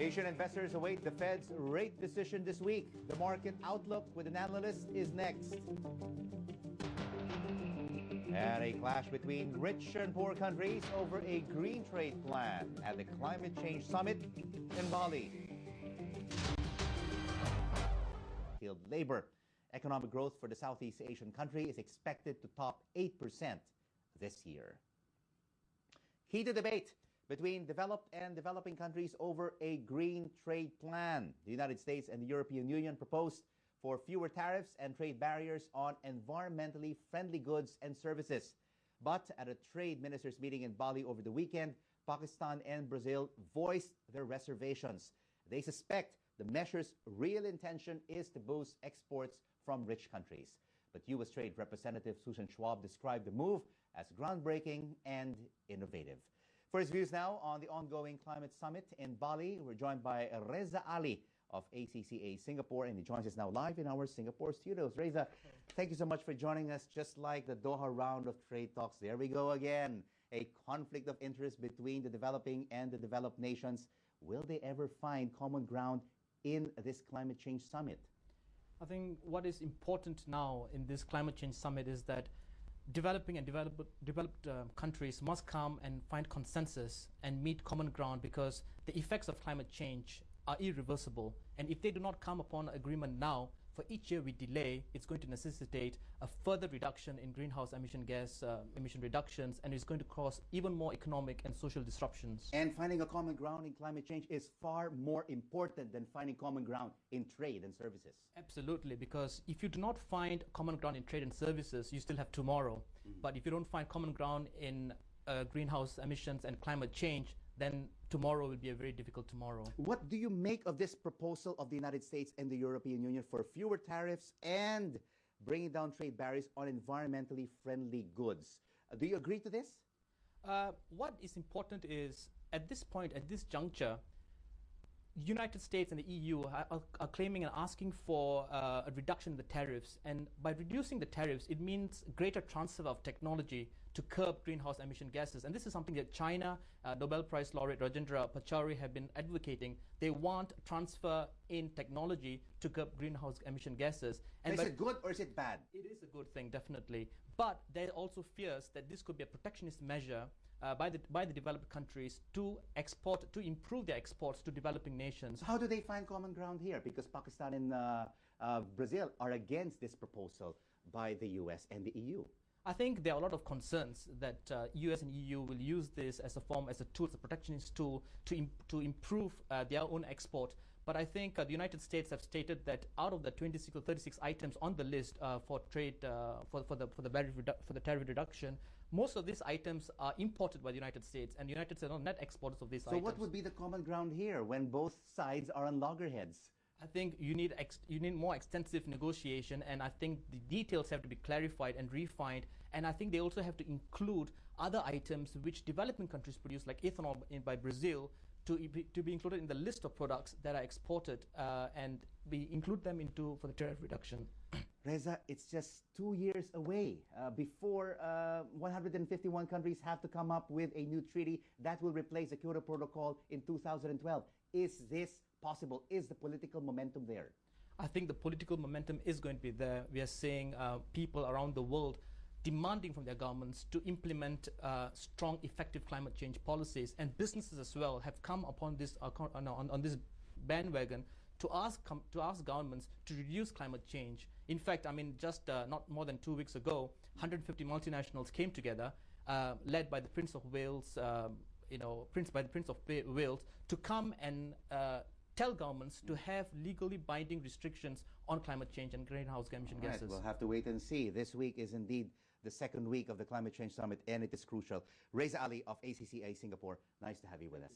Asian investors await the Fed's rate decision this week. The market outlook with an analyst is next. And a clash between rich and poor countries over a green trade plan at the Climate Change Summit in Bali. Skilled labor. Economic growth for the Southeast Asian country is expected to top 8% this year. Heated debate between developed and developing countries over a green trade plan. The United States and the European Union proposed for fewer tariffs and trade barriers on environmentally friendly goods and services. But at a trade ministers meeting in Bali over the weekend, Pakistan and Brazil voiced their reservations. They suspect the measure's real intention is to boost exports from rich countries. But U.S. Trade Representative Susan Schwab described the move as groundbreaking and innovative. For his views now on the ongoing climate summit in Bali, we're joined by Reza Ali of ACCA Singapore, and he joins us now live in our Singapore studios. Reza, thank you so much for joining us. Just like the Doha round of trade talks, there we go again. A conflict of interest between the developing and the developed nations. Will they ever find common ground in this climate change summit? I think what is important now in this climate change summit is that developing and developed countries must come and find consensus and meet common ground, because the effects of climate change are irreversible. And if they do not come upon agreement now, for each year we delay, it's going to necessitate a further reduction in greenhouse emission gas emission reductions, and it's going to cause even more economic and social disruptions. And finding a common ground in climate change is far more important than finding common ground in trade and services. Absolutely, because if you do not find common ground in trade and services, you still have tomorrow. But if you don't find common ground in greenhouse emissions and climate change, then tomorrow will be a very difficult tomorrow. What do you make of this proposal of the United States and the European Union for fewer tariffs and bringing down trade barriers on environmentally friendly goods? Do you agree to this? What is important is, at this point, at this juncture, the United States and the EU are claiming and asking for a reduction in the tariffs. And by reducing the tariffs, it means greater transfer of technology to curb greenhouse emission gases. And this is something that China, Nobel Prize laureate Rajendra Pachauri have been advocating. They want transfer in technology to curb greenhouse emission gases. And is it good or is it bad? It is a good thing, definitely. But there are also fears that this could be a protectionist measure by the developed countries to improve their exports to developing nations. So how do they find common ground here? Because Pakistan and Brazil are against this proposal by the US and the EU. I think there are a lot of concerns that US and EU will use this as a tool, as a protectionist tool to improve their own export. But I think the United States have stated that out of the 26 or 36 items on the list for trade for the tariff reduction, most of these items are imported by the United States, and the United States are net exporters of these items. So what would be the common ground here when both sides are on loggerheads? I think you need more extensive negotiation, and I think the details have to be clarified and refined. And I think they also have to include other items which developing countries produce, like ethanol by Brazil, to be included in the list of products that are exported and include them for the tariff reduction. Reza, it's just 2 years away before 151 countries have to come up with a new treaty that will replace the Kyoto Protocol in 2012. Is this possible? Is the political momentum there? I think the political momentum is going to be there. We are seeing people around the world demanding from their governments to implement strong, effective climate change policies, and businesses as well have come upon this on this bandwagon to ask governments to reduce climate change. In fact, I mean, just not more than 2 weeks ago, 150 multinationals came together, led by the Prince of Wales, Prince of Wales, to come and tell governments to have legally binding restrictions on climate change and greenhouse emission gases. We'll have to wait and see. This week is indeed the second week of the Climate Change Summit, and it is crucial. Reza Ali of ACCA Singapore, nice to have you with us.